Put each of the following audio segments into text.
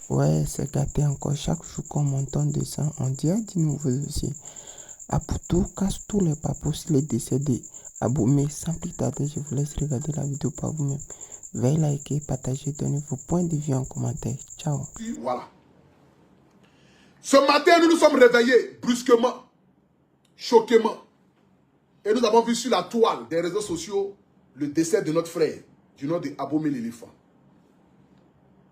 Ouais, c'est gâté encore. Chaque jour qu'on m'entend descend, on dirait du nouveau aussi. Aputo casse tous les papos, les décédés. Aboumé, sans plus tarder, je vous laisse regarder la vidéo par vous-même. Veuillez liker, partager, donner vos points de vue en commentaire. Ciao. Voilà. Ce matin, nous nous sommes réveillés brusquement, choquement. Et nous avons vu sur la toile des réseaux sociaux le décès de notre frère, du nom de Aboumé l'éléphant.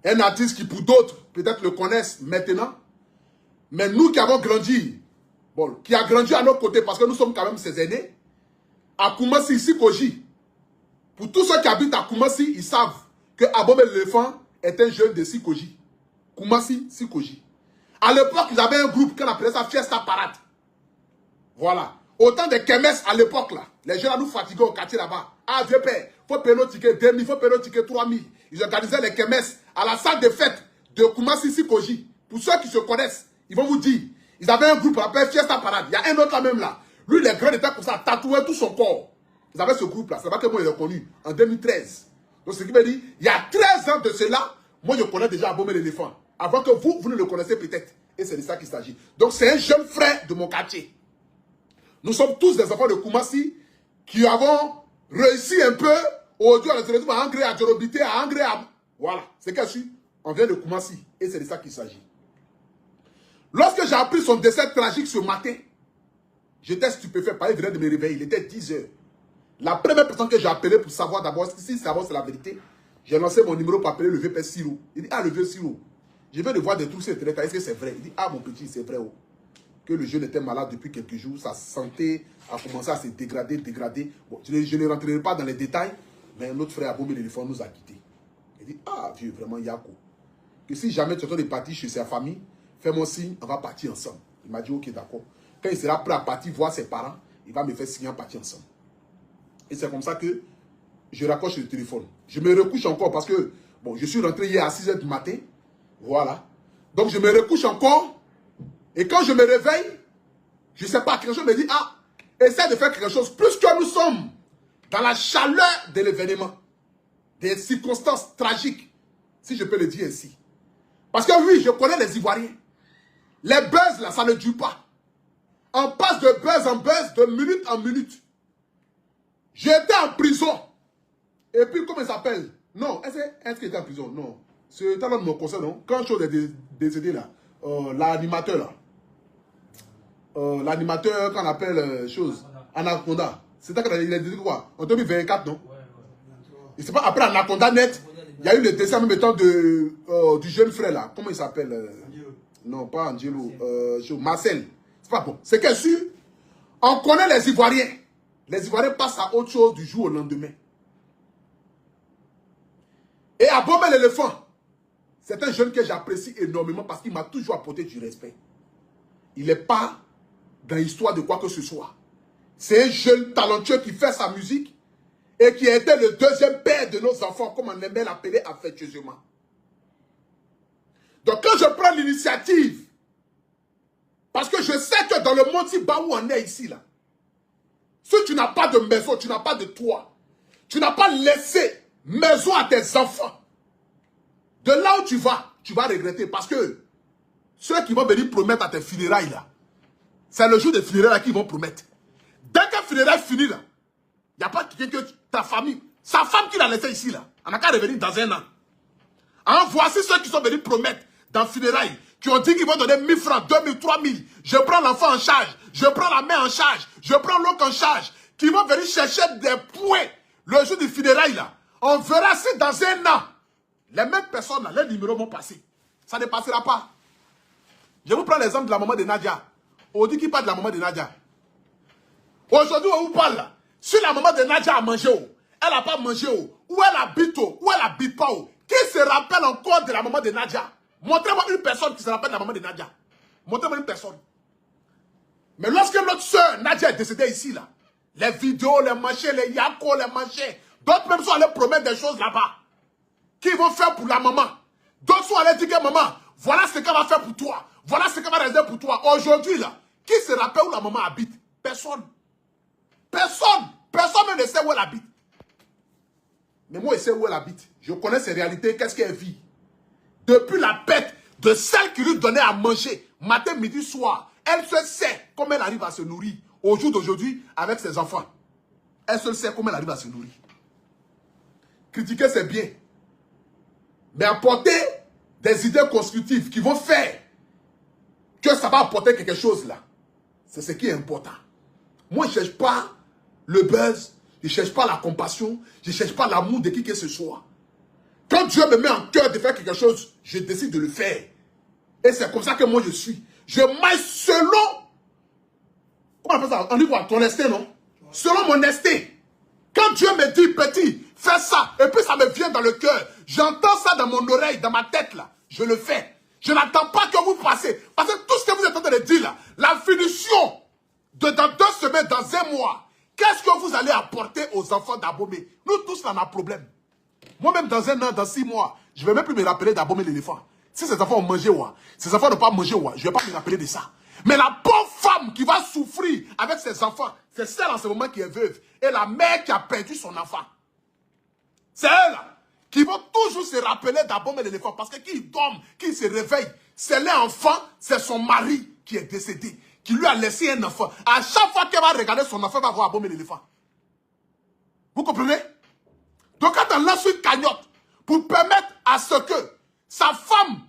Un artiste qui, pour d'autres, peut-être le connaissent maintenant. Mais nous qui avons grandi, bon, qui a grandi à nos côtés, parce que nous sommes quand même ses aînés, à Koumassi, Sikoji. Pour tous ceux qui habitent à Koumassi, ils savent que Aboumé l'éléphant est un jeune de Sikoji. Koumassi, Sikoji. À l'époque, ils avaient un groupe qu'on appelait ça Fiesta Parade. Voilà. Autant de Kemes à l'époque, là. Les gens là nous fatiguaient au quartier là-bas. Ah, vieux père, faut payer nos tickets 2000, faut payer nos tickets 3000. Ils organisaient les Kemes à la salle de fête de Koumassi Sikoji. Pour ceux qui se connaissent, ils vont vous dire. Ils avaient un groupe appelé Fiesta Parade. Il y a un autre là même là. Lui, les grands étaient comme ça, tatoué tout son corps. Ils avaient ce groupe là. C'est pas que moi, je l'ai connu en 2013. Donc, ce qui veut dire, il y a 13 ans de cela, moi, je connais déjà Aboumé l'éléphant. Avant que vous ne le connaissez peut-être. Et c'est de ça qu'il s'agit. Donc, c'est un jeune frère de mon quartier. Nous sommes tous des enfants de Koumassi qui avons réussi un peu aujourd'hui à Angré, à Djorobité, à Angré, à... Voilà, c'est qu'à suivre. On vient de Koumassi et c'est de ça qu'il s'agit. Lorsque j'ai appris son décès tragique ce matin, j'étais stupéfait. Il venait de me réveiller, il était 10 h. La première personne que j'ai appelée pour savoir d'abord si c'est la vérité, j'ai lancé mon numéro pour appeler le vieux père Siro. Il dit, ah, le vieux Siro, je viens de voir des trucs sur Internet, est-ce que c'est vrai? Il dit, ah, mon petit, c'est vrai. Oh. Que le jeune était malade depuis quelques jours, sa santé a commencé à se dégrader. Bon, je ne rentrerai pas dans les détails, mais notre frère Aboumé l'éléphant nous a quittés. Il dit, ah, vieux, vraiment, Yako, que si jamais tu es en train de partir chez sa famille, fais-moi signe, on va partir ensemble. Il m'a dit, ok, d'accord. Quand il sera prêt à partir voir ses parents, il va me faire signer, on partir ensemble. Et c'est comme ça que je raccroche le téléphone. Je me recouche encore parce que, bon, je suis rentré hier à 6 h du matin. Voilà. Donc, je me recouche encore. Et quand je me réveille, je ne sais pas, quelque chose me dit, ah, essaie de faire quelque chose. Plus que nous sommes dans la chaleur de l'événement, des circonstances tragiques, si je peux le dire ainsi. Parce que oui, je connais les Ivoiriens. Les buzz là, ça ne dure pas. On passe de buzz en buzz, de minute en minute. J'étais en prison. Et puis, comment il s'appelle? Non, est-ce qu'il était en prison? Non. C'est un autre mon conseil, non? Quand chose est décédé là, l'animateur là. L'animateur qu'on appelle Anaconda. C'était quand il a dit quoi? En 2024, non? Et c'est pas après Anaconda Net, il y a eu le décès en même temps du jeune frère là. Comment il s'appelle? Non, pas Angelo. Marcel. C'est pas bon. C'est que sûr, on connaît les Ivoiriens. Les Ivoiriens passent à autre chose du jour au lendemain. Et Aboumé l'éléphant, c'est un jeune que j'apprécie énormément parce qu'il m'a toujours apporté du respect. Il n'est pas dans l'histoire de quoi que ce soit. C'est un jeune talentueux qui fait sa musique et qui a été le deuxième père de nos enfants, comme on aimait l'appeler affectueusement. Donc quand je prends l'initiative, parce que je sais que dans le monde bas où on est ici, là, si tu n'as pas de maison, tu n'as pas de toit, tu n'as pas laissé maison à tes enfants, de là où tu vas regretter. Parce que ceux qui vont venir promettre à tes funérailles, là, c'est le jour des funérailles qu'ils vont promettre. Dès que le funérailles finit, là, il n'y a pas quelqu'un que ta famille, sa femme qui l'a laissé ici, là, elle n'a qu'à revenir dans un an. Hein, voici ceux qui sont venus promettre dans le funérailles, qui ont dit qu'ils vont donner 1000 francs, 2000, 3000. Je prends l'enfant en charge, je prends la mère en charge, je prends l'oncle en charge, qui vont venir chercher des points le jour du funérailles, là. On verra si dans un an, les mêmes personnes, là, les numéros vont passer. Ça ne passera pas. Je vous prends l'exemple de la maman de Nadia. On dit qui parle de la maman de Nadia. Aujourd'hui, on vous parle là. Si la maman de Nadia a mangé, elle n'a pas mangé, où elle habite, où elle habite pas, qui se rappelle encore de la maman de Nadia? Montrez-moi une personne qui se rappelle de la maman de Nadia. Montrez-moi une personne. Mais lorsque notre soeur Nadia est décédée ici, là, les vidéos, les machins, les yako, les machins, d'autres même sont allés promettre des choses là-bas. Qu'ils vont faire pour la maman. D'autres sont allés dire que maman, voilà ce qu'elle va faire pour toi. Voilà ce qu'elle va réaliser pour toi. Aujourd'hui, là, qui se rappelle où la maman habite? Personne. Personne. Personne ne sait où elle habite. Mais moi, je sais où elle habite. Je connais ses réalités. Qu'est-ce qu'elle vit? Depuis la pète. de celle qui lui donnait à manger, matin, midi, soir. Elle se sait comment elle arrive à se nourrir au jour d'aujourd'hui avec ses enfants. Elle se sait comment elle arrive à se nourrir. Critiquer, c'est bien. Mais apporter des idées constructives qui vont faire que ça va apporter quelque chose là. C'est ce qui est important. Moi, je ne cherche pas le buzz, je ne cherche pas la compassion, je ne cherche pas l'amour de qui que ce soit. Quand Dieu me met en cœur de faire quelque chose, je décide de le faire. Et c'est comme ça que moi je suis. Je maille selon, comment on appelle ça? On dit quoi? Ton instinct, non? Selon mon instinct. Quand Dieu me dit, petit, fais ça, et puis ça me vient dans le cœur. J'entends ça dans mon oreille, dans ma tête là. Je le fais. Je n'attends pas que vous passiez. Parce que tout ce que vous êtes en train de dire là, la finition de dans 2 semaines, dans 1 mois, qu'est-ce que vous allez apporter aux enfants d'Abomey? Nous tous, on a un problème. Moi-même, dans 1 an, dans 6 mois, je ne vais même plus me rappeler d'Abomey l'éléphant. Si ces enfants ont mangé, ces enfants n'ont pas mangé, je ne vais pas me rappeler de ça. Mais la pauvre femme qui va souffrir avec ses enfants, c'est celle en ce moment qui est veuve. Et la mère qui a perdu son enfant. C'est elle qui vont toujours se rappeler d'Abomey l'éléphant. Parce que qui dorment, qui se réveille, c'est l'enfant, c'est son mari qui est décédé, qui lui a laissé un enfant. À chaque fois qu'elle va regarder son enfant, elle va voir Abomey l'éléphant. Vous comprenez? Donc quand on lance une cagnotte pour permettre à ce que sa femme,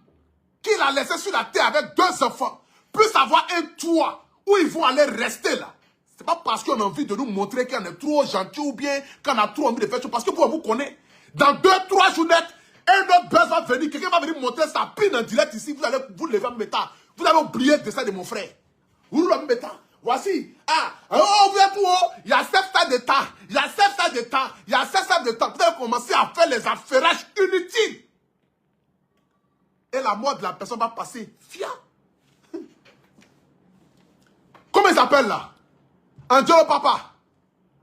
qu'il a laissé sur la terre avec 2 enfants, puisse avoir un toit où ils vont aller rester là. C'est pas parce qu'on a envie de nous montrer qu'on est trop gentil ou bien qu'on a trop envie de faire chose. Parce que vous connaissez, dans 2-3 journées, un autre buzz va venir, quelqu'un va venir montrer sa pine en direct ici, vous allez vous lever en mettant. Vous allez oublier de ça de mon frère. Vous le mettant. Voici, vous êtes tout haut, il y a 7 stades de temps, il y a 7 stades de temps, il y a 7 stades de temps. Vous allez commencer à faire les affairages inutiles. Et la mort de la personne va passer. Fia. Comment il s'appelle là? Angelo Papa.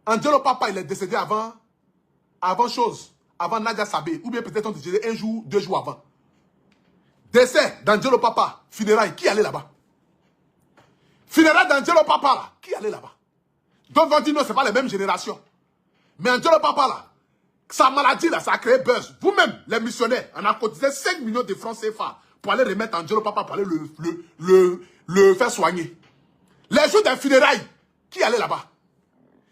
Angelo Papa, il est décédé avant Nadia Sabé. Ou bien peut-être on est décédé 1 jour, 2 jours avant. Décès d'Angelo Papa, funérailles, qui allait là-bas? Funérailles d'Angelo Papa là, qui allait là-bas? Donc on dit non, ce n'est pas les mêmes générations. Mais Angelo Papa là, sa maladie là, ça a créé buzz. Vous-même, les missionnaires, on a cotisé 5 millions de francs CFA pour aller remettre Angelo Papa, pour aller le faire soigner. Les jours des funérailles, qui allait là-bas?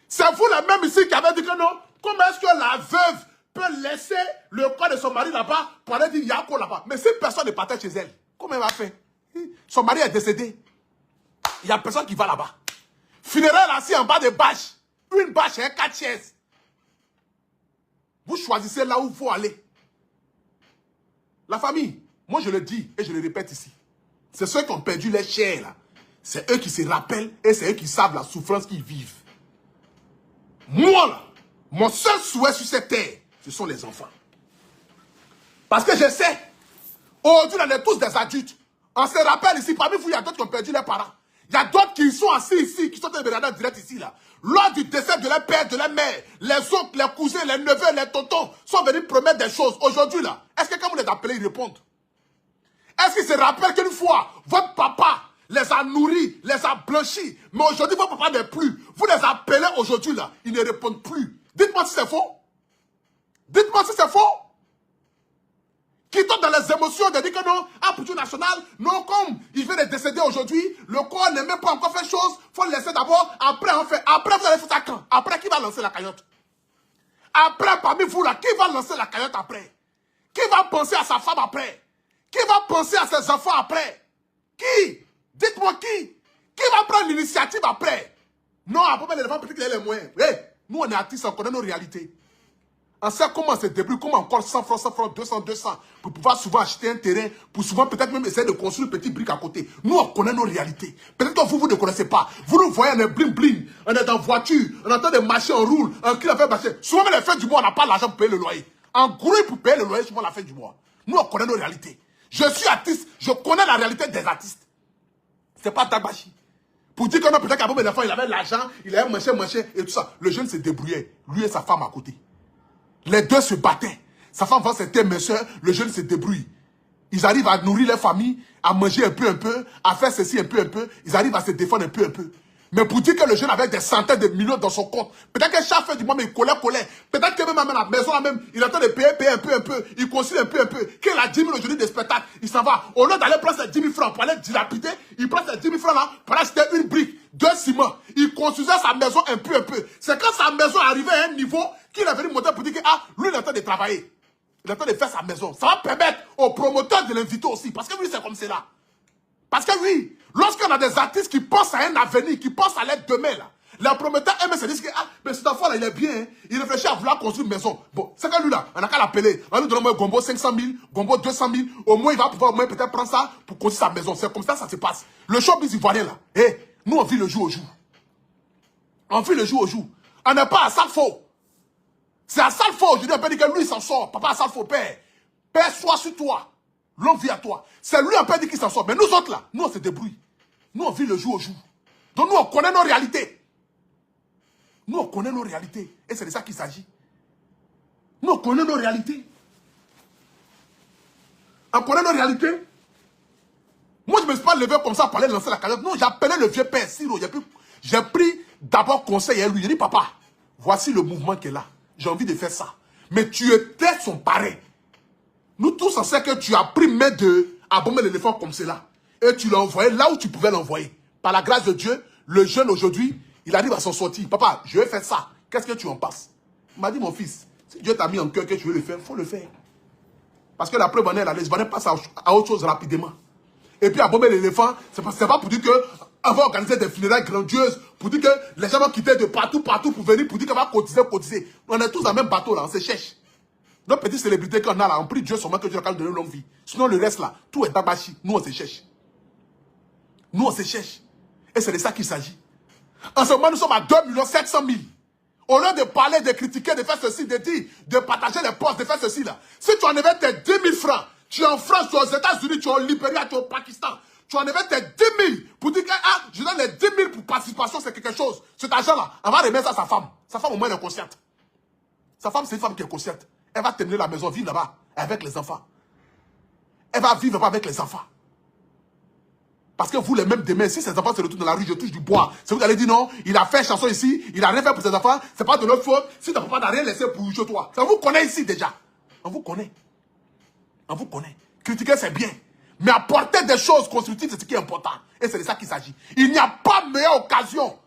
C'est vous les mêmes ici qui avez dit que non. Comment est-ce que la veuve peut laisser le corps de son mari là-bas pour aller dire Yako là-bas? Mais si personne ne partait chez elle, comment elle va faire? Son mari est décédé. Il n'y a personne qui va là-bas. Funérailles assis en bas de bâche. Une bâche et 4 chaises. Vous choisissez là où il faut aller. La famille, moi je le dis et je le répète ici. C'est ceux qui ont perdu les chairs là. C'est eux qui se rappellent et c'est eux qui savent la souffrance qu'ils vivent. Moi là, mon seul souhait sur cette terre, ce sont les enfants. Parce que je sais, aujourd'hui on est tous des adultes. On se rappelle ici, parmi vous il y a d'autres qui ont perdu leurs parents. Il y a d'autres qui sont assis ici, qui sont en train de direct ici là. Lors du décès de leur père, de leur mère, les oncles, les cousins, les neveux, les tontons sont venus promettre des choses. Aujourd'hui là, est-ce que quand vous les appelez, ils répondent? Est-ce qu'ils se rappellent qu'une fois, votre papa les a nourris, les a blanchis, mais aujourd'hui votre papa n'est plus. Vous les appelez aujourd'hui là, ils ne répondent plus. Dites-moi si c'est faux. Dites-moi si c'est faux. Qui tombe dans les émotions de dire que non, pour national, non, comme il vient de décéder aujourd'hui, le corps n'est même pas encore fait chose, il faut le laisser d'abord, après on fait, après vous allez faire ça quand? Après qui va lancer la cagnotte? Après parmi vous là, qui va lancer la cagnotte après? Qui va penser à sa femme après? Qui va penser à ses enfants après? Qui? Dites-moi qui? Qui va prendre l'initiative après? Non, après les enfants peut-être qu'il y a les moyens. Hey, nous on est artistes, on connaît nos réalités. On sait comment on se débrouille, comment encore 100 francs, 200, pour pouvoir souvent acheter un terrain, pour souvent peut-être même essayer de construire une petite brique à côté. Nous, on connaît nos réalités. Peut-être que vous ne connaissez pas. Vous nous voyez, on est bling, on est dans voiture, on entend des marchés, on roule, on crie, on fait marcher. Souvent, les fins du mois, on n'a pas l'argent pour payer le loyer. En gros, pour payer le loyer, souvent la fin du mois. Nous, on connaît nos réalités. Je suis artiste, je connais la réalité des artistes. C'est pas Dagbashi. Pour dire que non, peut-être qu'à Abomey l'éléphant, il avait l'argent, il avait marché, et tout ça. Le jeune se débrouillait, lui et sa femme à côté. Les deux se battaient. Sa femme va c'était mes soeurs, le jeune se débrouille. Ils arrivent à nourrir leur famille, à manger un peu, à faire ceci un peu. Ils arrivent à se défendre un peu. Mais pour dire que le jeune avait des centaines de millions dans son compte. Peut-être que chaque fin du mois, mais il collait. Peut-être que même à la maison, là même, il est en train de payer un peu. Il consigne un peu. Qu'il a 10 000 aujourd'hui de spectacle, il s'en va. Au lieu d'aller prendre ses 10 000 francs pour aller dilapider, il prend ses 10 000 francs là pour acheter une brique, 2 ciments. Il construisait sa maison un peu. C'est quand sa maison arrivait à un niveau qu'il est venu monter pour dire que, ah, lui, il est en train de travailler. Il est en train de faire sa maison. Ça va permettre aux promoteurs de l'inviter aussi. Parce que lui, c'est comme cela. Parce que oui, lorsqu'on a des artistes qui pensent à un avenir, qui pensent à l'aide demain, là, les promoteurs aiment se dire que ah, mais cet enfant-là, il est bien, hein. Il réfléchit à vouloir construire une maison. Bon, c'est que lui, là, on n'a qu'à l'appeler. On lui donne un Gombo 500 000, Gombo 200 000. Au moins, il va pouvoir peut-être prendre ça pour construire sa maison. C'est comme ça se passe. Le showbiz ivoirien, là, nous, on vit le jour au jour. On vit le jour au jour. On n'est pas à Salfo. C'est à Salfo. Je dis, on peut dire que lui, il s'en sort. Papa à Salfo, père. Père, sois sur toi. L'homme vit à toi. C'est lui, on peut dire qu'il s'en sort. Mais nous autres, là, nous, on se débrouille. Nous, on vit le jour au jour. Donc, nous, on connaît nos réalités. Nous, on connaît nos réalités. Et c'est de ça qu'il s'agit. Nous, on connaît nos réalités. On connaît nos réalités. Moi, je ne me suis pas levé comme ça pour aller lancer la cagnotte. Non, j'ai appelé le vieux père Siro. J'ai pris d'abord conseil à lui. J'ai dit, papa, voici le mouvement qui est là. J'ai envie de faire ça. Mais tu étais son parrain. Nous tous, on sait que tu as pris main de Abomey l'éléphant comme cela. Et tu l'as envoyé là où tu pouvais l'envoyer. Par la grâce de Dieu, le jeune aujourd'hui, il arrive à s'en sortir. Papa, je vais faire ça. Qu'est-ce que tu en passes? Il m'a dit, mon fils, si Dieu t'a mis en cœur que tu veux le faire, il faut le faire. Parce que la preuve en est, la lesbienne passe à autre chose rapidement. Et puis Abomey l'éléphant, c'est pas pour dire qu'on va organiser des funérailles grandioses, pour dire que les gens vont quitter de partout pour venir, pour dire qu'on va cotiser. On est tous dans le même bateau là, on se cherche. Nos petites célébrités qu'on a là, on prie Dieu seulement que Dieu va donner une longue vie. Sinon le reste là, tout est tabachi. Nous on se cherche. Nous on se cherche. Et c'est de ça qu'il s'agit. En ce moment nous sommes à 2 700 000. Au lieu de parler, de critiquer, de faire ceci, de dire, de partager les postes, de faire ceci là. Si tu enlevais tes 10 000 francs, tu es en France, tu es aux États-Unis, tu es au Libéria, tu es au Pakistan, tu enlevais tes 10 000 pour dire que ah, je donne les 10 000 pour participation, c'est quelque chose. Cet argent là, on va remettre ça à sa femme. Sa femme au moins elle est consciente. Sa femme c'est une femme qui est consciente. Elle va terminer la maison, vivre là-bas avec les enfants. Elle va vivre là-bas avec les enfants. Parce que vous, les mêmes demain, si ces enfants se retrouvent dans la rue, je touche du bois. C'est vous qui allez dire non, il a fait chanson ici, il n'a rien fait pour ses enfants, c'est pas de notre faute. Si ton papa n'a rien laissé pour chez toi. Ça vous connaît ici déjà. On vous connaît. On vous connaît. Critiquer, c'est bien. Mais apporter des choses constructives, c'est ce qui est important. Et c'est de ça qu'il s'agit. Il n'y a pas meilleure occasion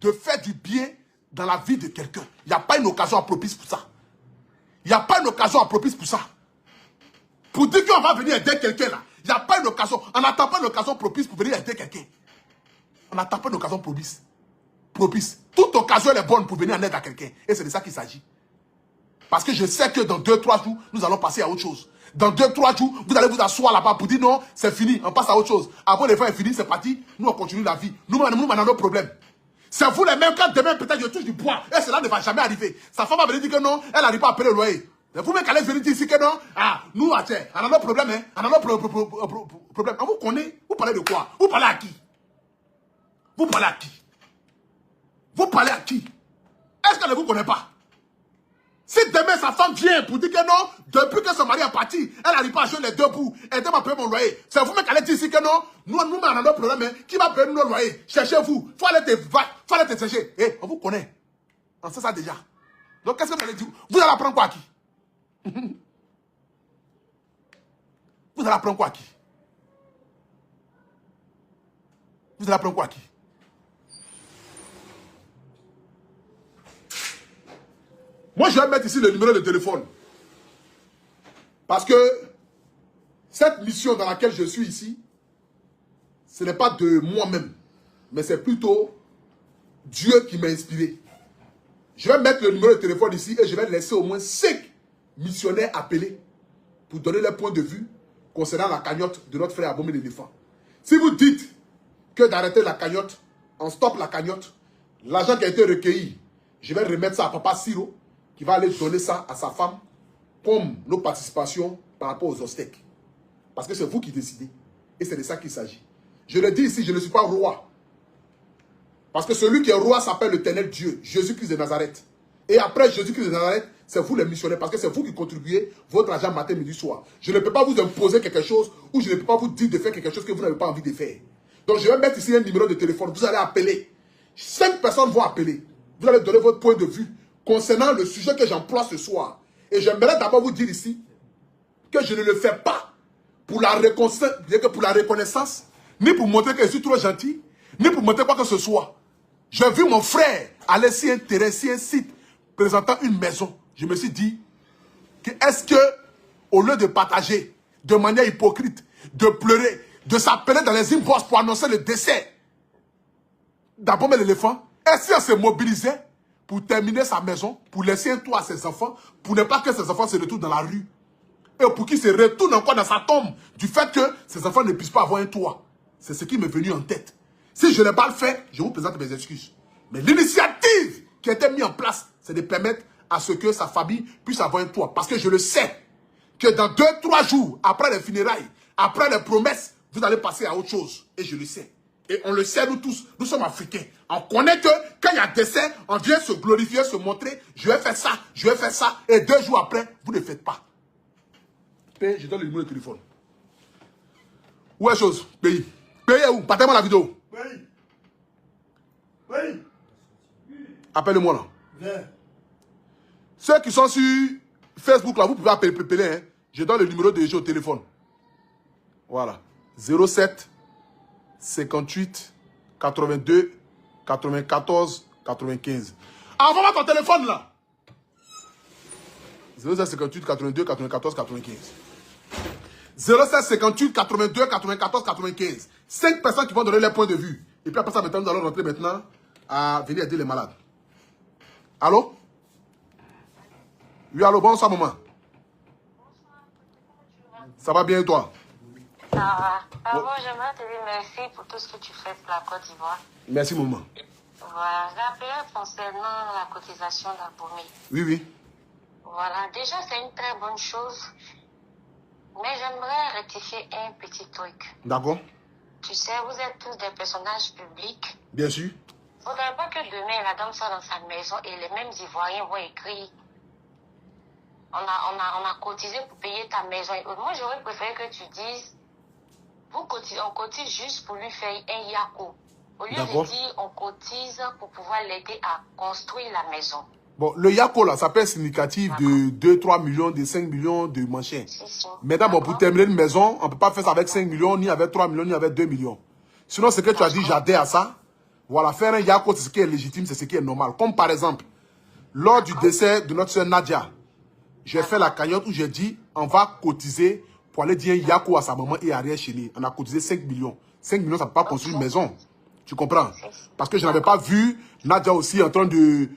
de faire du bien dans la vie de quelqu'un. Il n'y a pas une occasion propice pour ça. Il n'y a pas une occasion propice pour ça. Pour dire qu'on va venir aider quelqu'un là, il n'y a pas une occasion. On n'attend pas une occasion propice pour venir aider quelqu'un. On n'attend pas une occasion propice. Toute occasion est bonne pour venir en aide à quelqu'un. Et c'est de ça qu'il s'agit. Parce que je sais que dans 2-3 jours, nous allons passer à autre chose. Dans 2-3 jours, vous allez vous asseoir là-bas pour dire non, c'est fini, on passe à autre chose. Avant les fois est fini, c'est parti, nous on continue la vie. Nous, on a nos problèmes. C'est vous les mêmes, quand demain peut-être je touche du bois, et cela ne va jamais arriver. Sa femme va venir dire que non, elle n'arrive pas à payer le loyer. Vous-même, qu'elle allez venir dire ici que non, ah, nous, on a nos problèmes, hein, on a nos problèmes. Vous connaissez, vous parlez de quoi? Vous parlez à qui? Vous parlez à qui? Vous parlez à qui? Est-ce qu'elle ne vous connaît pas? Si demain sa femme vient pour dire que non, depuis que son mari est parti, elle n'arrive pas à jouer les deux bouts, elle m'a payé mon loyer. C'est vous-même qui allez dire ici que non, nous, on a nos problèmes, hein, qui va payer nos loyers? Cherchez-vous, faut aller te chercher. Eh, on vous connaît. On sait ça déjà. Donc qu'est-ce que vous allez dire? Vous allez apprendre quoi à qui? Vous allez apprendre quoi à qui? Vous allez apprendre quoi à qui? Moi, je vais mettre ici le numéro de téléphone. Parce que cette mission dans laquelle je suis ici, ce n'est pas de moi-même, mais c'est plutôt Dieu qui m'a inspiré. Je vais mettre le numéro de téléphone ici et je vais laisser au moins 5 missionnaires appelés pour donner leur point de vue concernant la cagnotte de notre frère Abomey l'éléphant. Si vous dites que d'arrêter la cagnotte, on stoppe la cagnotte, l'argent qui a été recueilli, je vais remettre ça à Papa Siro, qui va aller donner ça à sa femme comme nos participations par rapport aux obstacles. Parce que c'est vous qui décidez. Et c'est de ça qu'il s'agit. Je le dis ici, je ne suis pas roi. Parce que celui qui est roi s'appelle l'Éternel Dieu, Jésus-Christ de Nazareth. Et après Jésus-Christ de Nazareth, c'est vous les missionnaires, parce que c'est vous qui contribuez votre argent matin, midi, soir. Je ne peux pas vous imposer quelque chose, ou je ne peux pas vous dire de faire quelque chose que vous n'avez pas envie de faire. Donc je vais mettre ici un numéro de téléphone, vous allez appeler. 5 personnes vont appeler. Vous allez donner votre point de vue concernant le sujet que j'emploie ce soir. Et j'aimerais d'abord vous dire ici que je ne le fais pas pour la reconnaissance, ni pour montrer que je suis trop gentil, ni pour montrer quoi que ce soit. J'ai vu mon frère aller s'y intéresser un site présentant une maison. Je me suis dit, est-ce que, au lieu de partager de manière hypocrite, de pleurer, de s'appeler dans les inbox pour annoncer le décès d'Abomey l'éléphant, est-ce qu'il se mobilisait pour terminer sa maison, pour laisser un toit à ses enfants, pour ne pas que ses enfants se retrouvent dans la rue, et pour qu'ils se retournent encore dans sa tombe, du fait que ses enfants ne puissent pas avoir un toit. C'est ce qui m'est venu en tête. Si je n'ai pas le fait, je vous présente mes excuses. Mais l'initiative qui a été mise en place, c'est de permettre à ce que sa famille puisse avoir un toit. Parce que je le sais, que dans 2-3 jours, après les funérailles, après les promesses, vous allez passer à autre chose. Et je le sais. Et on le sait, nous tous, nous sommes africains. On connaît que quand il y a décès, on vient se glorifier, se montrer, je vais faire ça, je vais faire ça. Et 2 jours après, vous ne faites pas. Je donne le numéro de téléphone. Où est chose? Pays. Pays où? Partez-moi la vidéo. Pays. Pays. Appelez-moi là. Viens. Ceux qui sont sur Facebook là, vous pouvez appeler. Hein. Je donne le numéro de jeu au téléphone. Voilà. 07 58 82 94 95. Envoie-moi ton téléphone là. 07 58 82 94 95. 07 58 82 94 95. 5 personnes qui vont donner leur point de vue. Et puis après ça, maintenant, nous allons rentrer maintenant à venir aider les malades. Allô? Oui, allô, bonsoir maman. Ça va bien et toi? Ça va. Avant, j'aimerais te dire merci pour tout ce que tu fais pour la Côte d'Ivoire. Merci maman. Voilà, j'ai appelé concernant la cotisation d'Abomey. Oui, oui. Voilà, déjà c'est une très bonne chose, mais j'aimerais rectifier un petit truc. D'accord. Tu sais, vous êtes tous des personnages publics. Bien sûr. Il ne faudrait pas que demain la dame soit dans sa maison et les mêmes Ivoiriens vont écrire on a cotisé pour payer ta maison. Et moi, j'aurais préféré que tu dises on cotise juste pour lui faire un yako. Au lieu de dire on cotise pour pouvoir l'aider à construire la maison. Bon, le yako là, ça peut être significatif de 2-3 millions, de 5 millions de manchins. Maintenant, bon, pour terminer une maison, on ne peut pas faire ça avec 5 millions, ni avec 3 millions, ni avec 2 millions. Sinon, ce que tu as dit, j'adhère à ça. Voilà, faire un yako, c'est ce qui est légitime, c'est ce qui est normal. Comme par exemple, lors du décès de notre soeur Nadia, j'ai fait la cagnotte où j'ai dit, on va cotiser pour aller dire un yako à sa maman et arrière chérie. On a cotisé 5 millions. 5 millions, ça ne peut pas construire une maison. Tu comprends? Parce que je n'avais pas vu Nadia aussi en train de...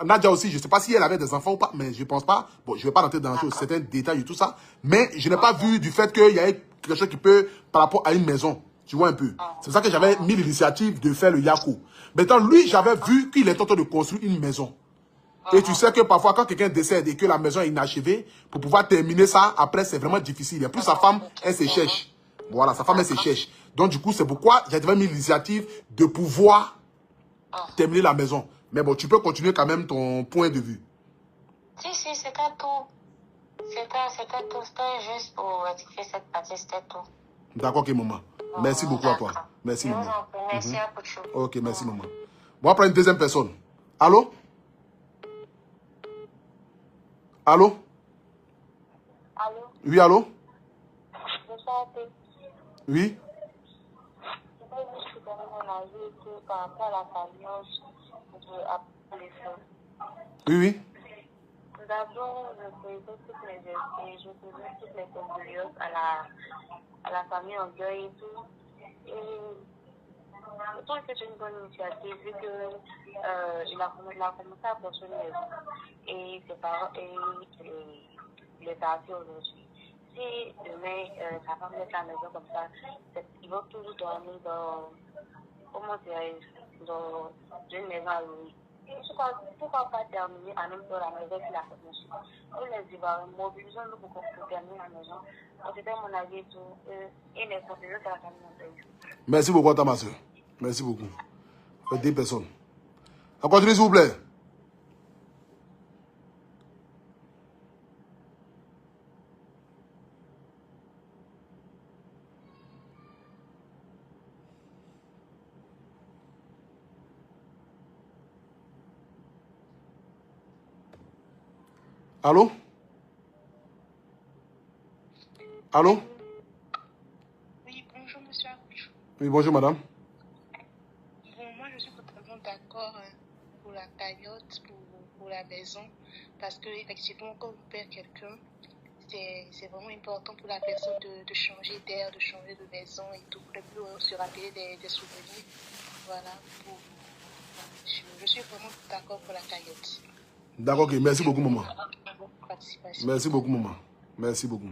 Nadia aussi, je ne sais pas si elle avait des enfants ou pas, mais je ne pense pas. Bon, je ne vais pas rentrer dans certains détails et tout ça. Mais je n'ai pas vu du fait qu'il y ait quelque chose qui peut, par rapport à une maison. Tu vois un peu. C'est pour ça que j'avais mis l'initiative de faire le yako. Maintenant, lui, j'avais vu qu'il est en train de construire une maison. Et tu sais que parfois, quand quelqu'un décède et que la maison est inachevée, pour pouvoir terminer ça, après, c'est vraiment difficile. Et plus sa femme, elle se cherche. Voilà, sa femme, elle se cherche. Donc, du coup, c'est pourquoi j'avais mis l'initiative de pouvoir terminer la maison. Mais bon, tu peux continuer quand même ton point de vue. Si, c'était tout. C'était tout. C'était juste pour rectifier cette partie, c'était tout. D'accord, ok, maman. Merci beaucoup à toi. Merci, maman. Merci à Pouchou. Ok, merci, maman. Bon, on va prendre une deuxième personne. Allô? Allô? Allô? Oui, allô? Bonsoir. Oui? Je voudrais juste te donner mon avis par rapport à la famille de l'éléphant. Oui, oui. D'abord, je présente toutes mes excuses, je présente toutes les condoléances à la famille en deuil et tout. Et je trouve que c'est une bonne initiative vu qu'il a commencé à construire une maison et ses parents et il est parti aujourd'hui. Si demain sa femme laisse la maison comme ça, ils vont toujours dormir dans, comment dirais-je, dans une maison à louer. Pourquoi pas terminer en même temps la maison qu'il a construite? Nous les Ivoiriens, mobilisons-nous pour terminer la maison. Donc c'était mon avis et tout. Et les conseillers de la famille. Merci beaucoup à ta ma soeur. Merci beaucoup. Faites des personnes. À continuer, s'il vous plaît. Allô? Allô? Oui, bonjour, monsieur Akouchou. Oui, bonjour, madame. Bon, moi, je suis totalement d'accord pour la cagnotte, pour la maison, parce que effectivement, quand on perd quelqu'un, c'est vraiment important pour la personne de changer d'air, de changer de maison et tout, pour se rappeler des souvenirs. Voilà, je suis vraiment d'accord pour la cagnotte. D'accord, ok. Merci beaucoup, maman. Participation. Merci beaucoup, maman. Merci beaucoup.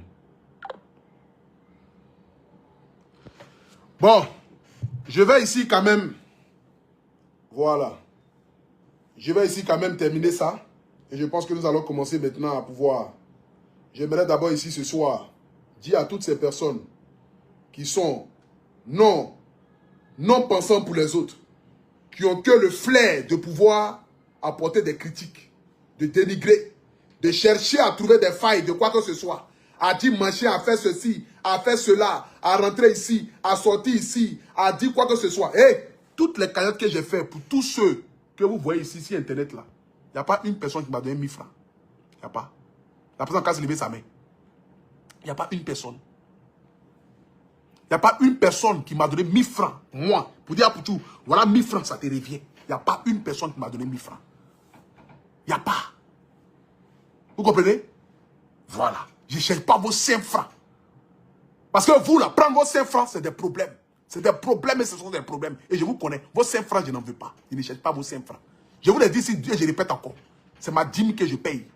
Bon, je vais ici quand même, voilà, je vais ici quand même terminer ça. Et je pense que nous allons commencer maintenant à pouvoir, j'aimerais d'abord ici ce soir, dire à toutes ces personnes qui sont non pensant pour les autres, qui ont que le flair de pouvoir apporter des critiques, de dénigrer, de chercher à trouver des failles, de quoi que ce soit, à dire machin, à faire ceci, à faire cela, à rentrer ici, à sortir ici, à dire quoi que ce soit. Et toutes les cagnottes que j'ai fait pour tous ceux que vous voyez ici, sur Internet là, il n'y a pas une personne qui m'a donné 1000 francs. Il n'y a pas. La personne qui a levé sa main. Il n'y a pas une personne. Il n'y a pas une personne qui m'a donné 1000 francs, moi, pour dire à Poutou, voilà 1000 francs, ça te revient. Il n'y a pas une personne qui m'a donné 1000 francs. Il n'y a pas. Vous comprenez? Voilà. Je ne cherche pas vos 5 francs. Parce que vous, là, prendre vos 5 francs, c'est des problèmes. C'est des problèmes et ce sont des problèmes. Et je vous connais. Vos 5 francs, je n'en veux pas. Je ne cherche pas vos 5 francs. Je vous l'ai dit ici, et je répète encore. C'est ma dîme que je paye.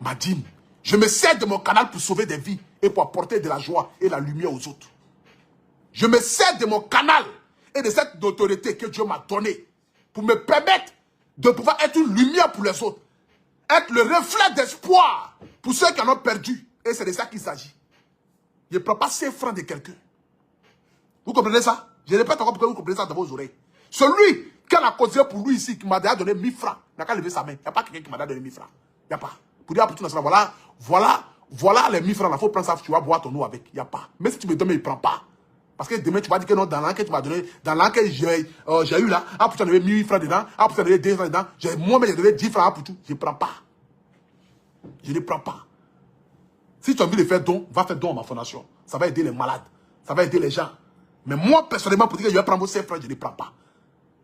Ma dîme. Je me sers de mon canal pour sauver des vies et pour apporter de la joie et la lumière aux autres. Je me sers de mon canal et de cette autorité que Dieu m'a donnée pour me permettre de pouvoir être une lumière pour les autres. Être le reflet d'espoir pour ceux qui en ont perdu. Et c'est de ça qu'il s'agit. Je ne prends pas 5 francs de quelqu'un. Vous comprenez ça? Je répète encore pour que vous compreniez ça dans vos oreilles. Celui qui a causé pour lui ici, qui m'a déjà donné 1000 francs, n'a qu'à lever sa main. Il n'y a pas quelqu'un qui m'a déjà donné 1000 francs. Il n'y a pas. Pour dire à tout voilà les 1000 francs, il faut prendre ça, tu vas boire ton eau avec. Il n'y a pas. Mais si tu me donnes, il ne prend pas. Parce que demain, tu vas dire que non, dans l'enquête que tu m'as donné, dans l'enquête que j'ai eu là, ah, pour tu en avais 1000 francs dedans, ah, pour tu en avais 2 francs dedans, moi-même, j'ai donné 10 francs pour tout. Je ne prends pas. Je ne prends pas. Si tu as envie de faire don, va faire don à ma fondation. Ça va aider les malades. Ça va aider les gens. Mais moi, personnellement, pour dire que je vais prendre vos 5 francs, je ne prends pas.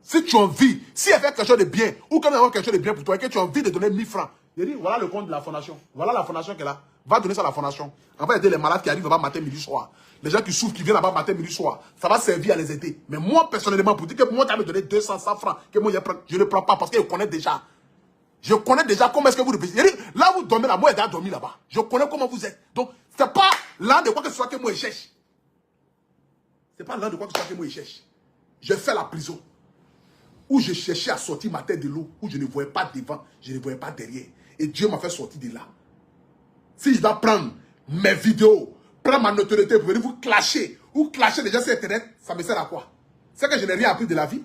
Si tu as envie, si elle fait quelque chose de bien, ou quand elle a quelque chose de bien pour toi, et que tu as envie de donner 1000 francs, je dis, voilà le compte de la fondation. Voilà la fondation qu'elle a. Va donner ça à la fondation. On va aider les malades qui arrivent là-bas matin, midi, soir. Les gens qui souffrent, qui viennent là-bas matin, midi, soir. Ça va servir à les aider. Mais moi, personnellement, pour dire que moi, tu as me donné 200, 100 francs, que moi, je ne prends pas parce que je connais déjà. Je connais déjà comment est-ce que vous réfléchissez. Là, vous dormez là, moi, j'ai dormi là-bas. Je connais comment vous êtes. Donc, ce n'est pas l'un de quoi que ce soit que moi, je cherche. Ce n'est pas l'un de quoi que ce soit que moi, je cherche. Je fais la prison. Où je cherchais à sortir ma tête de l'eau, où je ne voyais pas devant, je ne voyais pas derrière. Et Dieu m'a fait sortir de là. Si je dois prendre mes vidéos, prendre ma notoriété pour venir vous clasher, ou clasher les gens sur Internet, ça me sert à quoi? C'est que je n'ai rien appris de la vie.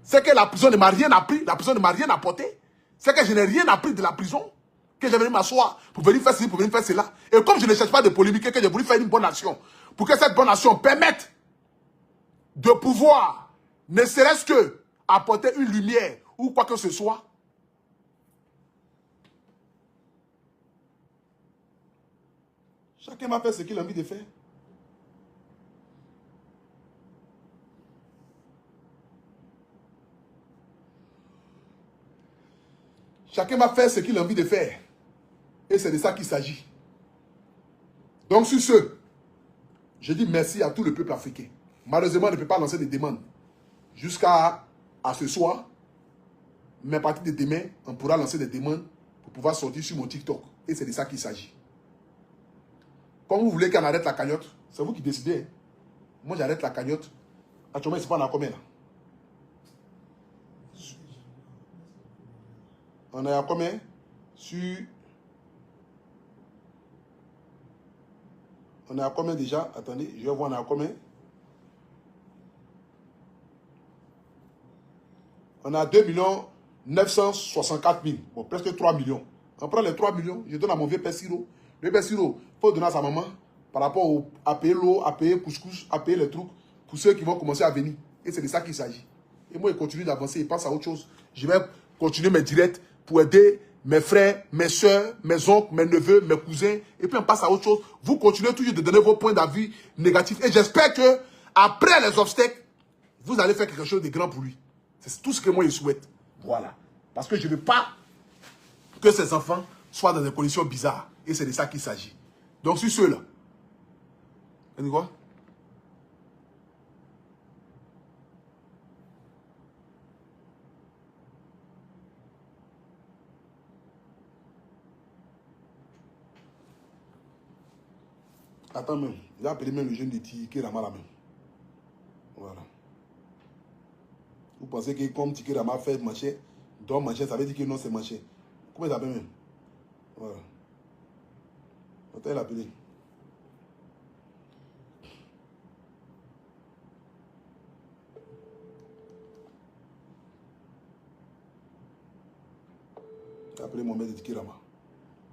C'est que la prison ne m'a rien appris, la prison ne m'a rien apporté. C'est que je n'ai rien appris de la prison, que j'ai venu m'asseoir pour venir faire ceci, pour venir faire cela. Et comme je ne cherche pas de polémique, que j'ai voulu faire une bonne action, pour que cette bonne action permette de pouvoir, ne serait-ce que apporter une lumière ou quoi que ce soit. Chacun va faire ce qu'il a envie de faire. Chacun va faire ce qu'il a envie de faire. Et c'est de ça qu'il s'agit. Donc sur ce, je dis merci à tout le peuple africain. Malheureusement, on ne peut pas lancer des demandes jusqu'à ce soir. Mais à partir de demain, on pourra lancer des demandes pour pouvoir sortir sur mon TikTok. Et c'est de ça qu'il s'agit. Comme vous voulez qu'on arrête la cagnotte, c'est vous qui décidez. Moi, j'arrête la cagnotte. Actuellement, c'est pas dans combien là? On est à combien? On est à combien déjà? Attendez, je vais voir, on est à combien? On a 2 964 000. Bon, presque 3 millions. On prend les 3 millions, je donne à mon vieux père Siro. Le père Siro, il faut donner à sa maman par rapport à payer l'eau, à payer couscous, à payer les trucs pour ceux qui vont commencer à venir. Et c'est de ça qu'il s'agit. Et moi, il continue d'avancer, il pense à autre chose. Je vais continuer mes directs pour aider mes frères, mes soeurs, mes oncles, mes neveux, mes cousins, et puis on passe à autre chose. Vous continuez toujours de donner vos points d'avis négatifs. Et j'espère que après les obstacles, vous allez faire quelque chose de grand pour lui. C'est tout ce que moi je souhaite. Voilà. Parce que je ne veux pas que ces enfants soient dans des conditions bizarres. Et c'est de ça qu'il s'agit. Donc sur ceux-là. Vous voyez quoi? Attends même. Il a appelé même le jeune de Tiki Rama là même. Voilà. Vous pensez que comme Tiki Rama fait marcher, donc marcher, ça veut dire que non, c'est marcher. Comment il appelle même? Voilà. Attends, il a appelé. Il a appelé Mohamed de Tiki Rama.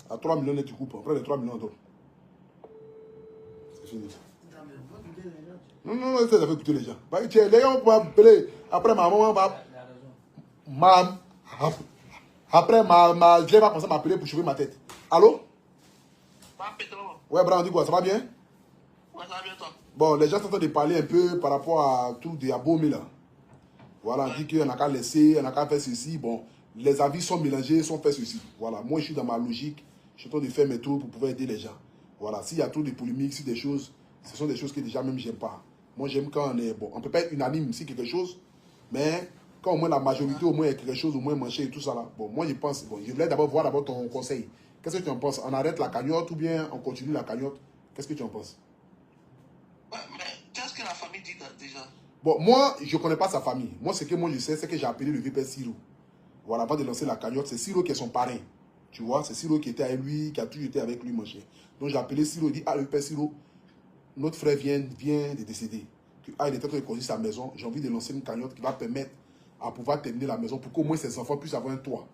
À 3 millions, tu coupes. Après les 3 millions, d'autres. C'est fini. Non, non, non, ça fait écouter les gens. Les gens vont appeler. Après, ma maman va. Après, je vais commencer à m'appeler pour chauffer ma tête. Allô? Ouais, Bran, on dit quoi? Ça va bien? Ouais, ça va bien, toi. Bon, les gens sont en train de parler un peu par rapport à tout de Abomi là. Voilà, on dit qu'on n'a qu'à laisser, on n'a qu'à faire ceci. Bon, les avis sont mélangés, sont faits ceci. Voilà, moi je suis dans ma logique. Je suis en train de faire mes tours pour pouvoir aider les gens. Voilà, s'il y a trop de polémiques, si des choses, ce sont des choses que déjà même j'aime pas. Moi j'aime quand on est bon. On peut pas être unanime si quelque chose, mais quand au moins la majorité, au moins il y a quelque chose, au moins manger et tout ça là. Bon, moi je pense, bon, je voulais d'abord voir d'abord ton conseil. Qu'est-ce que tu en penses? On arrête la cagnotte ou bien on continue la cagnotte? Qu'est-ce que tu en penses? Ouais, mais qu'est-ce que la famille dit déjà? Bon, moi, je ne connais pas sa famille. Moi, ce que moi je sais, c'est que j'ai appelé le VP Siro. Voilà, avant de lancer la cagnotte, c'est Siro qui est son parrain. Tu vois, c'est Siro qui était avec lui, qui a toujours été avec lui, mon cher. Donc j'ai appelé Siro, il dit, ah, le VP Siro, notre frère vient de décéder. Ah, il est en train de construire sa maison. J'ai envie de lancer une cagnotte qui va permettre à pouvoir terminer la maison pour qu'au moins ses enfants puissent avoir un toit.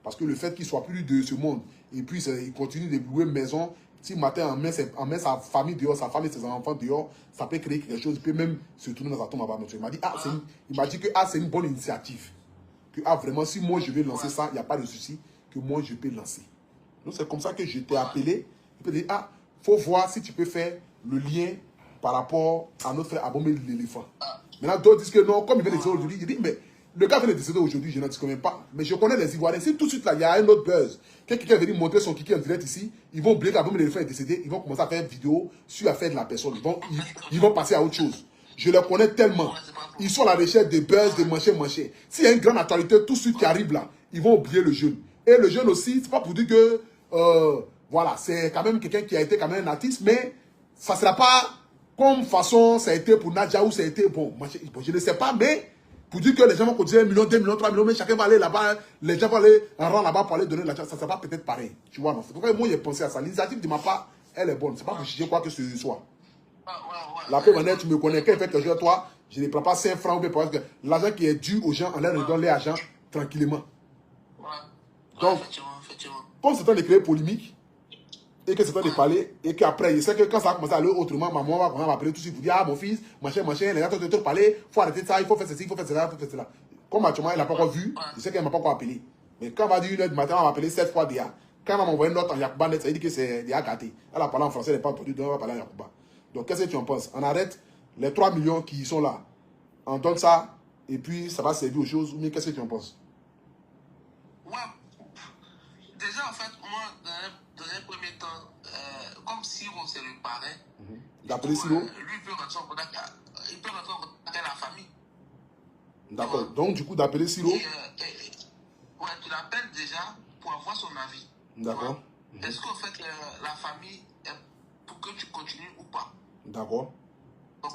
Parce que le fait qu'il soit plus de ce monde, et puis il continue de louer une maison, si matin on met sa famille dehors, sa femme et ses enfants dehors, ça peut créer quelque chose, il peut même se tourner dans sa tombe avant notre. Il m'a dit, que c'est une bonne initiative. Que vraiment, si moi je vais lancer ça, il n'y a pas de souci, que moi je peux lancer. Donc c'est comme ça que je t'ai appelé. Il peut dire, faut voir si tu peux faire le lien par rapport à notre frère Abomi l'éléphant. Maintenant, d'autres disent que non, comme il vient de décéder aujourd'hui, il dit, mais le gars vient de décéder aujourd'hui, je ne te connais pas. Mais je connais les Ivoiriens. Si tout de suite là, il y a un autre buzz, quelqu'un vient montrer son kiki en direct ici, ils vont oublier qu'Abomi l'éléphant est décédé, ils vont commencer à faire une vidéo sur l'affaire de la personne. Ils vont passer à autre chose. Je les connais tellement. Ils sont à la recherche de buzz, de mancher. S'il y a une grande actualité tout de suite qui arrive là, ils vont oublier le jeune. Et le jeune aussi, c'est pas pour dire que, voilà, c'est quand même quelqu'un qui a été quand même un artiste, mais ça ne sera pas comme façon ça a été pour Nadia ou ça a été, bon, je ne sais pas, mais pour dire que les gens vont continuer 1 million, 2 millions, 3 millions, mais chacun va aller là-bas, les gens vont aller en rang là-bas pour aller donner l'argent, ça ne sera pas peut-être pareil. Tu vois, non. C'est pourquoi moi j'ai pensé à ça. L'initiative de ma part, elle est bonne. C'est pas pour juger quoi que ce soit. La paix manière, tu me connais, quand il fait quelque chose à toi, je ne prends pas 5 francs ou bien parce que l'argent qui est dû aux gens, on leur donne l'argent tranquillement. Donc, comme c'est temps de créer polémique, et que c'est temps de parler, et qu'après, je sais que quand ça va commencer à aller autrement, maman va m'appeler tout de suite pour dire, ah mon fils, machin, les gens te parler, il faut arrêter ça, il faut faire ceci, il faut faire cela, il faut faire cela. Comme actuellement, elle n'a pas encore vu, je sais qu'elle ne m'a pas encore appelé. Mais quand elle va dire 1h du matin, elle va m'appeler 7 fois déjà. Quand elle va m'envoyer une note en Yakuba net, ça veut dire que c'est déjà gâté. Elle a parlé en français, elle n'est pas entendu, donc elle va parler en Yakuba. Donc qu'est-ce que tu en penses? On arrête les 3 millions qui sont là. On donne ça, et puis ça va servir aux choses, mais qu'est-ce que tu en penses? Ouais. Déjà, en fait, moi, dans un premier temps, comme Siro, c'est le parrain, d'appeler Siro, lui peut rentrer en contact, il peut rentrer en contact avec la famille. D'accord. Donc, du coup, d'appeler Siro. Ouais, tu l'appelles déjà pour avoir son avis. D'accord. Est-ce qu'en fait, la famille est pour que tu continues ou pas? D'accord. Parce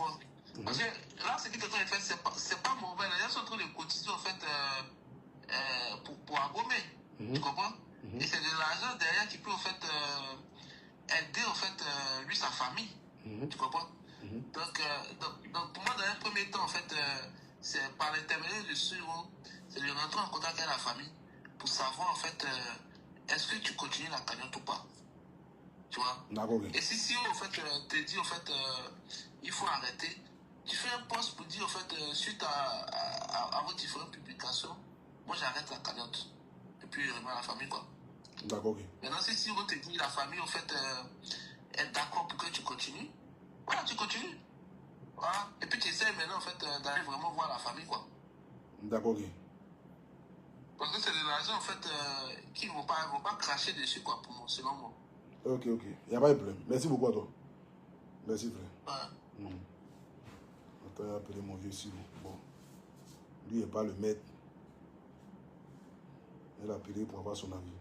que là, ce que tu es en train de faire, c'est pas mauvais. Les gens sont en train de cotiser, en fait, pour Abomi. Tu comprends? Et c'est de l'argent derrière qui peut, en fait, aider, en fait, lui, sa famille. Tu comprends? Donc, pour moi, dans un premier temps, en fait, c'est par l'intermédiaire de Siro, c'est de rentrer en contact avec la famille pour savoir, en fait, est-ce que tu continues la cagnotte ou pas? Tu vois? D'accord. Et si Siro, en fait, te dit, en fait, il faut arrêter, tu fais un post pour dire, en fait, suite à vos différentes publications, moi, j'arrête la cagnotte. Et puis, je remets à la famille, quoi. D'accord, ok. Maintenant, si on te dit la famille, en fait, est d'accord pour que tu continues, voilà, tu continues. Voilà. Et puis tu essaies maintenant, en fait, d'aller vraiment voir la famille, quoi. D'accord, ok. Parce que c'est de l'argent, en fait, qui ne vont pas cracher dessus, quoi, pour moi, selon moi. Ok, ok. Il n'y a pas de problème. Merci beaucoup à toi. Merci, frère. Ouais. Attends, il a appelé mon vieux Silo. Bon. Lui, il n'est pas le maître. Il a appelé pour avoir son avis.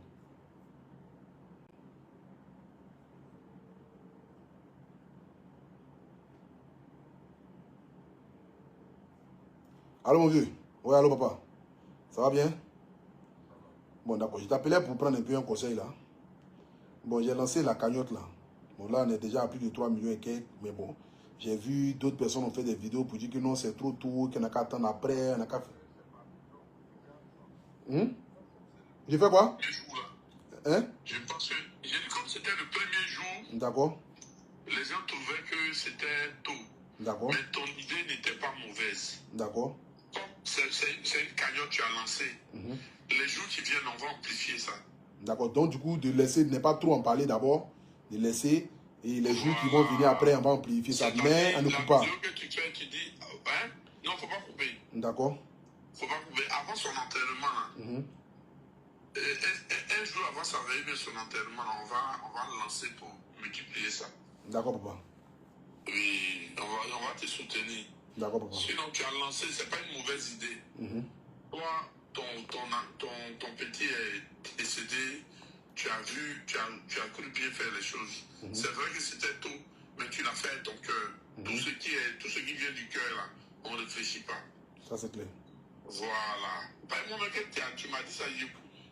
Allô, mon vieux. Oui, allô, papa. Ça va bien? Bon, d'accord. Je t'appelais pour prendre un peu un conseil, là. Bon, j'ai lancé la cagnotte, là. Bon, là, on est déjà à plus de 3 millions et quelques. Mais bon, j'ai vu d'autres personnes ont fait des vidéos pour dire que non, c'est trop tôt, qu'on n'a qu'à attendre après, on n'a qu'à faire. J'ai fait quoi? Hein? Je pense que, j'ai dit comme c'était le premier jour, D'accord. les gens trouvaient que c'était tôt. D'accord. Mais ton idée n'était pas mauvaise. D'accord. Comme c'est une cagnotte que tu as lancée, les jours qui viennent, on va amplifier ça. D'accord. Donc, du coup, de laisser, ne pas trop en parler d'abord, de laisser, et les jours qui vont venir après, on va amplifier ça. Mais on ne coupe pas. La vidéo que tu fais, tu dis, hein? Non, il ne faut pas couper. D'accord. Il ne faut pas couper. Avant son enterrement, un jour avant sa veille de son enterrement, on va le lancer pour multiplier ça. D'accord, papa. Oui, on va te soutenir. D'accord, papa. Sinon, tu as lancé, ce n'est pas une mauvaise idée. Toi, ton petit est décédé, tu as vu, tu as cru bien faire les choses. C'est vrai que c'était tôt, mais tu l'as fait avec ton cœur. Tout ce qui vient du cœur, là, on ne réfléchit pas. Ça, c'est clair. Voilà. Par exemple, tu m'as dit ça,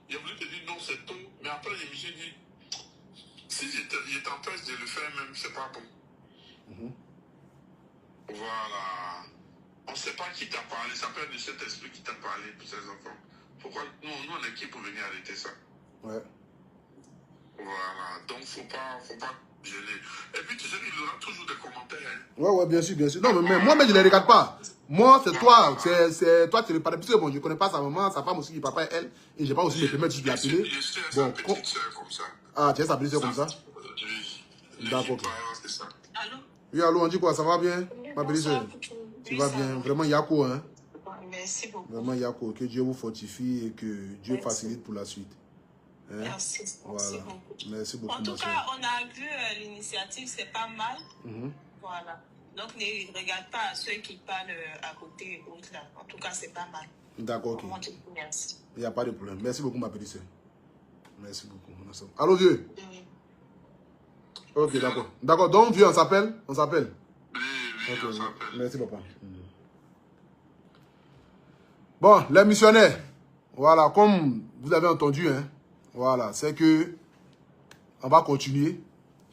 j'ai voulu te dire non, c'est tôt, mais après, je me suis dit, si je t'empêche de le faire même, c'est pas bon. Voilà. On ne sait pas qui t'a parlé, ça peut être de cet esprit qui t'a parlé pour ses enfants. Pourquoi nous on est qui pour venir arrêter ça? Ouais. Voilà. Donc, faut pas gêner. Et puis, tu sais, il y aura toujours des commentaires. Hein. Ouais, bien sûr, bien sûr. Non, mais moi, je ne les regarde pas. Moi, c'est toi. C'est toi, tu ne parles plus. Bon, je ne connais pas sa maman, sa femme aussi, papa et elle. Et je n'ai pas aussi les permettre de l'appeler. Je suis Bon, sa petite soeur comme ça. Ah, tu es sa petite soeur comme ça? Oui. D'accord. C'est ça. Allô? Oui, allô, on dit quoi? Ça va bien? Ma petite soeur? Tu vas bien? Vraiment, Yako, hein? Merci beaucoup. Vraiment, Yako. Que Dieu vous fortifie et que Dieu facilite pour la suite. Hein? Merci. Voilà. Merci beaucoup. En tout cas, on a vu l'initiative, c'est pas mal. Voilà. Donc, ne regarde pas à ceux qui parlent à côté et autres là. En tout cas, c'est pas mal. D'accord, ok. Merci. Il n'y a pas de problème. Merci beaucoup, ma petite soeur. Merci beaucoup. Allô, vieux? Ok, d'accord. D'accord, donc, vieux, on s'appelle? On s'appelle? Oui, okay. On s'appelle. Merci, papa. Bon, les missionnaires, voilà, comme vous avez entendu, hein, voilà, c'est que on va continuer.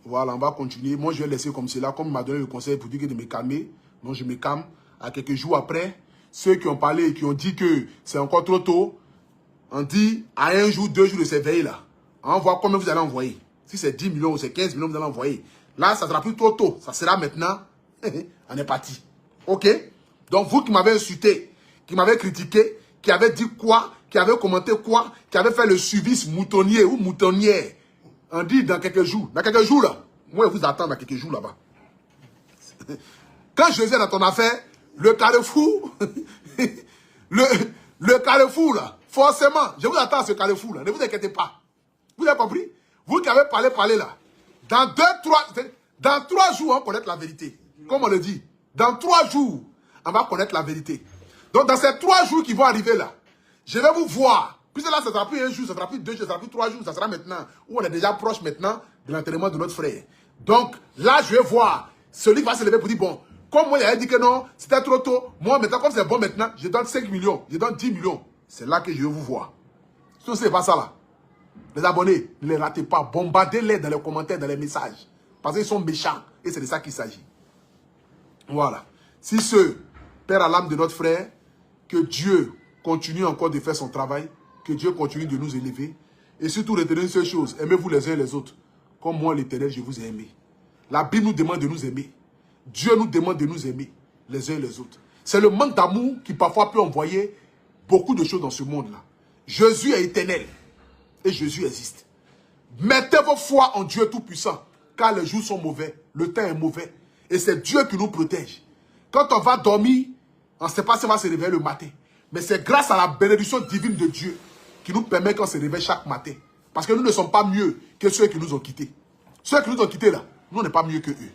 Voilà, on va continuer. Moi, je vais laisser comme cela, comme il m'a donné le conseil pour dire de me calmer. Donc, je me calme. À quelques jours après, ceux qui ont parlé et qui ont dit que c'est encore trop tôt, on dit à un jour, 2 jours de ces veilles-là, on voit combien vous allez envoyer. Si c'est 10 millions ou c'est 15 millions, vous allez envoyer. Là, ça sera plus trop tôt. Ça sera maintenant. On est parti. OK? Donc, vous qui m'avez insulté, qui m'avez critiqué, qui avez dit quoi, qui avez commenté quoi, qui avez fait le suivi moutonnier ou moutonnière, on dit dans quelques jours. Dans quelques jours, là. Moi, je vous attends dans quelques jours, là-bas. Quand je viens dans ton affaire, le carrefour, le carrefour, là, forcément, je vous attends à ce carrefour, là. Ne vous inquiétez pas. Vous avez compris? Vous qui avez parlé, là. Dans 3 jours, on va connaître la vérité. Comme on le dit. Dans 3 jours, on va connaître la vérité. Donc, dans ces 3 jours qui vont arriver là, je vais vous voir. Puisque là, ça ne sera plus 1 jour, ça ne sera plus 2 jours, ça ne sera plus 3 jours, ça sera maintenant, où on est déjà proche maintenant de l'enterrement de notre frère. Donc, là, je vais voir celui qui va se lever pour dire, bon, comme moi, il avait dit que non, c'était trop tôt. Moi, maintenant, comme c'est bon maintenant, je donne 5 millions, je donne 10 millions. C'est là que je vais vous voir. Si ce n'est pas ça là, les abonnés, ne les ratez pas, bombardez-les dans les commentaires, dans les messages. Parce qu'ils sont méchants, et c'est de ça qu'il s'agit. Voilà. Si ce Père à l'âme de notre frère, que Dieu continue encore de faire son travail, que Dieu continue de nous élever, et surtout retenez une seule chose, aimez-vous les uns les autres, comme moi l'Éternel, je vous ai aimé. La Bible nous demande de nous aimer. Dieu nous demande de nous aimer les uns les autres. C'est le manque d'amour qui parfois peut envoyer beaucoup de choses dans ce monde-là. Jésus est éternel, et Jésus existe. Mettez vos foi en Dieu Tout-Puissant, car les jours sont mauvais, le temps est mauvais. Et c'est Dieu qui nous protège. Quand on va dormir, on ne sait pas si on va se réveiller le matin. Mais c'est grâce à la bénédiction divine de Dieu qui nous permet qu'on se réveille chaque matin. Parce que nous ne sommes pas mieux que ceux qui nous ont quittés. Ceux qui nous ont quittés là, nous on n'est pas mieux que eux.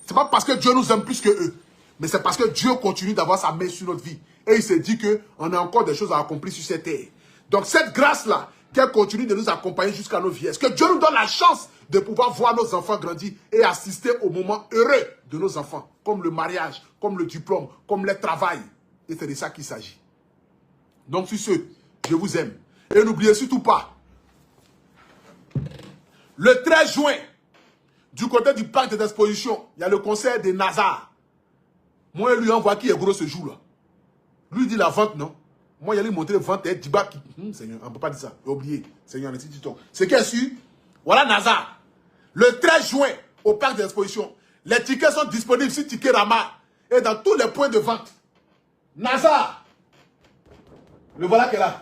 Ce n'est pas parce que Dieu nous aime plus que eux. Mais c'est parce que Dieu continue d'avoir sa main sur notre vie. Et il s'est dit qu'on a encore des choses à accomplir sur cette terre. Donc cette grâce-là, qu'elle continue de nous accompagner jusqu'à nos vieilles. Que Dieu nous donne la chance de pouvoir voir nos enfants grandir et assister au moment heureux de nos enfants. Comme le mariage, comme le diplôme, comme le travail. Et c'est de ça qu'il s'agit. Donc sur ce, je vous aime. Et n'oubliez surtout pas, le 13 juin, du côté du parc des expositions, il y a le concert des Nazars. Moi, lui envoie qui est gros ce jour-là. Lui dit la vente, non? Moi, il allait montrer vente et Diba qui... Seigneur, on ne peut pas dire ça. Oubliez. Seigneur, c'est qui est sûr? Voilà Nazar. Le 13 juin, au parc des expositions, les tickets sont disponibles sur Ticket Rama et dans tous les points de vente. Nazar. Le voilà qui est là.